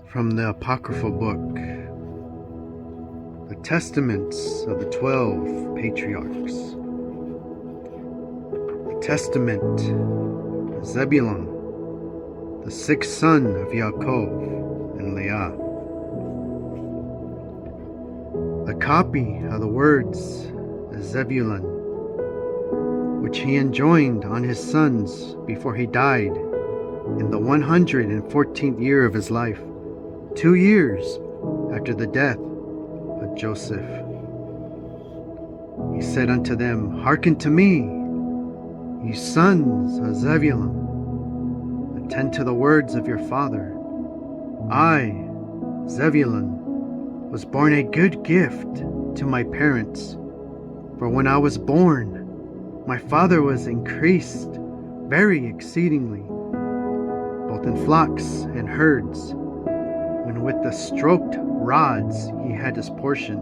From the Apocryphal book, the Testaments of the 12 Patriarchs. The Testament of Zebulon, the sixth son of Yaakov and Leah. A copy of the words of Zebulon, which he enjoined on his sons before he died in the 114th year of his life, 2 years after the death of Joseph. He said unto them, Hearken to me, ye sons of Zebulon, attend to the words of your father. I, Zebulon, was born a good gift to my parents, for when I was born, my father was increased very exceedingly, both in flocks and herds, when with the stroked rods he had his portion.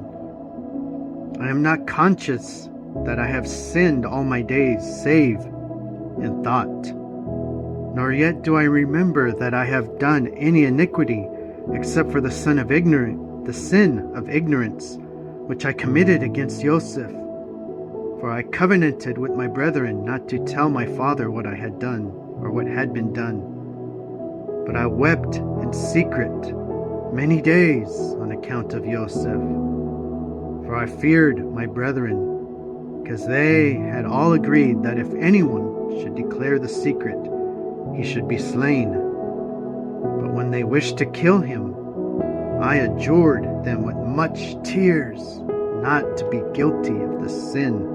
I am not conscious that I have sinned all my days, save in thought, nor yet do I remember that I have done any iniquity, except for the sin of ignorance, which I committed against Joseph. For I covenanted with my brethren not to tell my father what I had done, or what had been done. But I wept in secret many days on account of Joseph, for I feared my brethren, because they had all agreed that if anyone should declare the secret, he should be slain. But when they wished to kill him, I adjured them with much tears not to be guilty of the sin.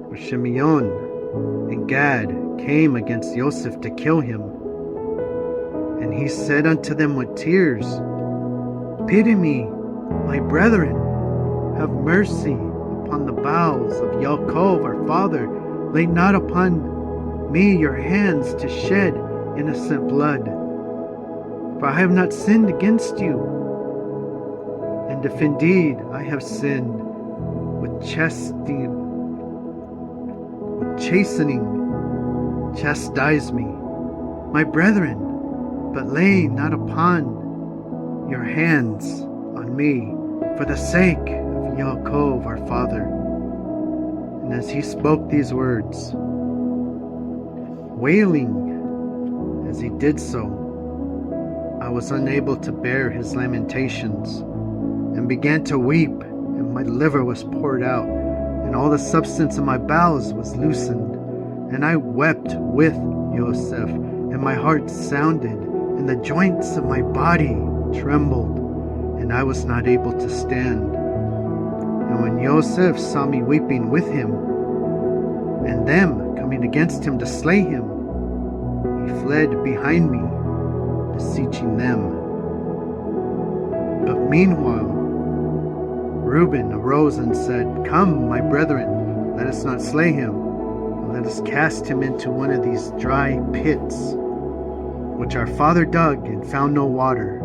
For Simeon and Gad came against Joseph to kill him. And he said unto them with tears, Pity me, my brethren, have mercy upon the bowels of Yaakov our father. Lay not upon me your hands to shed innocent blood. For I have not sinned against you. And if indeed I have sinned, with chastening, chastise me, my brethren, but lay not upon your hands on me, for the sake of Yaakov our father. And as he spoke these words, wailing as he did so, I was unable to bear his lamentations, and began to weep, and my liver was poured out, and all the substance of my bowels was loosened. And I wept with Joseph, and my heart sounded, and the joints of my body trembled, and I was not able to stand. And when Joseph saw me weeping with him, and them coming against him to slay him, he fled behind me, beseeching them. But meanwhile Reuben arose and said, Come, my brethren, let us not slay him, but let us cast him into one of these dry pits, which our father dug and found no water.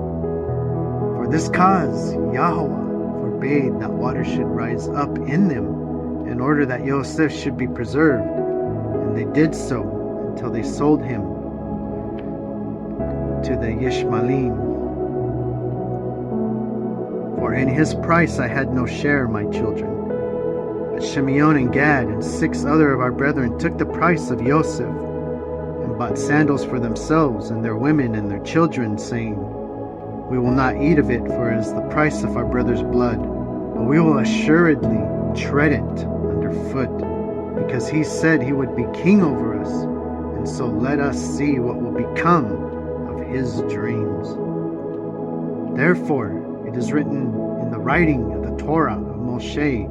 For this cause Yahweh forbade that water should rise up in them, in order that Joseph should be preserved. And they did so until they sold him to the Ishmaelim. For in his price I had no share, my children. But Simeon and Gad and 6 other of our brethren took the price of Joseph, and bought sandals for themselves and their women and their children, saying, We will not eat of it, for it is the price of our brother's blood, but we will assuredly tread it under foot, because he said he would be king over us, and so let us see what will become of his dreams. Therefore it is written in the writing of the Torah of Moshe,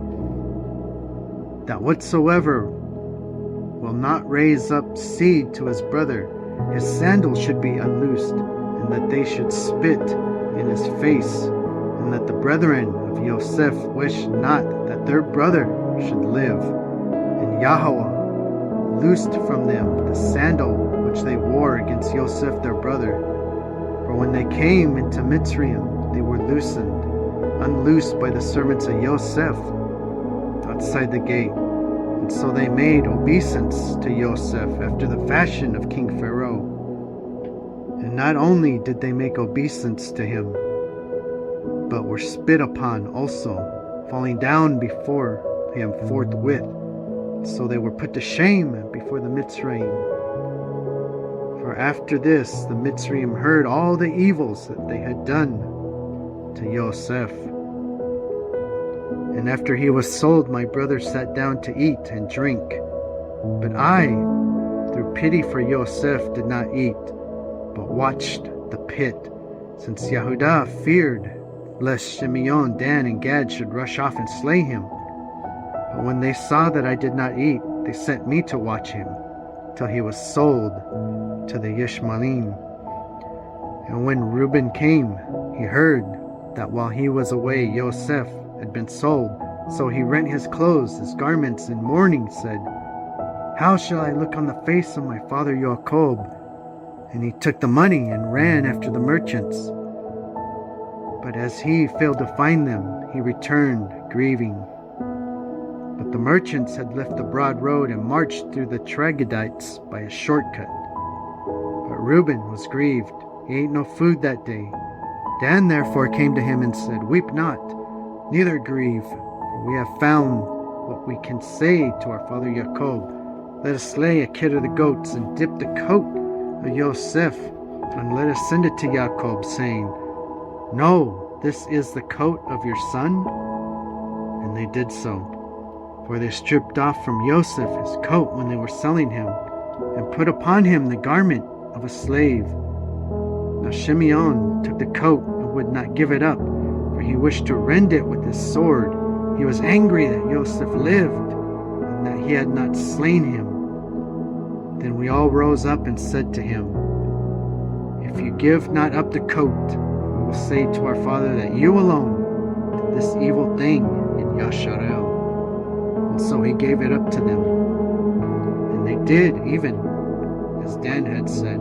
that whatsoever will not raise up seed to his brother, his sandals should be unloosed, and that they should spit in his face, and that the brethren of Joseph wished not that their brother should live. And Yahweh loosed from them the sandal which they wore against Joseph their brother. For when they came into Mitzrayim, they were unloosed by the servants of Joseph outside the gate. And so they made obeisance to Joseph after the fashion of King Pharaoh. And not only did they make obeisance to him, but were spit upon also, falling down before him forthwith. So they were put to shame before the Mitzrayim. For after this the Mitzrayim heard all the evils that they had done to Yosef. And after he was sold, my brother sat down to eat and drink. But I, through pity for Yosef, did not eat, but watched the pit, since Yehudah feared lest Shimeon, Dan, and Gad should rush off and slay him. But when they saw that I did not eat, they sent me to watch him, till he was sold to the Yishmaelim. And when Reuben came, he heard that while he was away Yosef had been sold. So he rent his clothes, his garments, in mourning, said, "How shall I look on the face of my father Jacob?" And he took the money and ran after the merchants. But as he failed to find them, he returned, grieving. But the merchants had left the broad road and marched through the Troglodytes by a shortcut. But Reuben was grieved. He ate no food that day. Dan therefore came to him and said, "Weep not, neither grieve, for we have found what we can say to our father Jacob. Let us slay a kid of the goats and dip the coat of Yosef, and let us send it to Jacob, saying, 'No, this is the coat of your son.'" And they did so. For they stripped off from Yosef his coat when they were selling him, and put upon him the garment of a slave. Now Shimeon took the coat and would not give it up, for he wished to rend it with his sword. He was angry that Yosef lived, and that he had not slain him. Then we all rose up and said to him, "If you give not up the coat, we will say to our father that you alone did this evil thing in Yasharel." And so he gave it up to them. And they did even as Dan had said.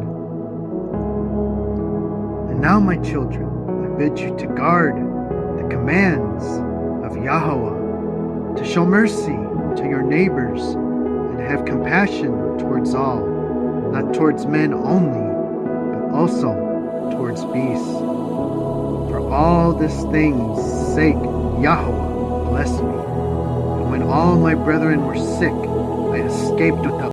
And now, my children, I bid you to guard the commands of Yahweh, to show mercy to your neighbors, and have compassion towards all, not towards men only, but also towards beasts. For all this thing's sake Yahweh blessed me. And when all my brethren were sick, I escaped without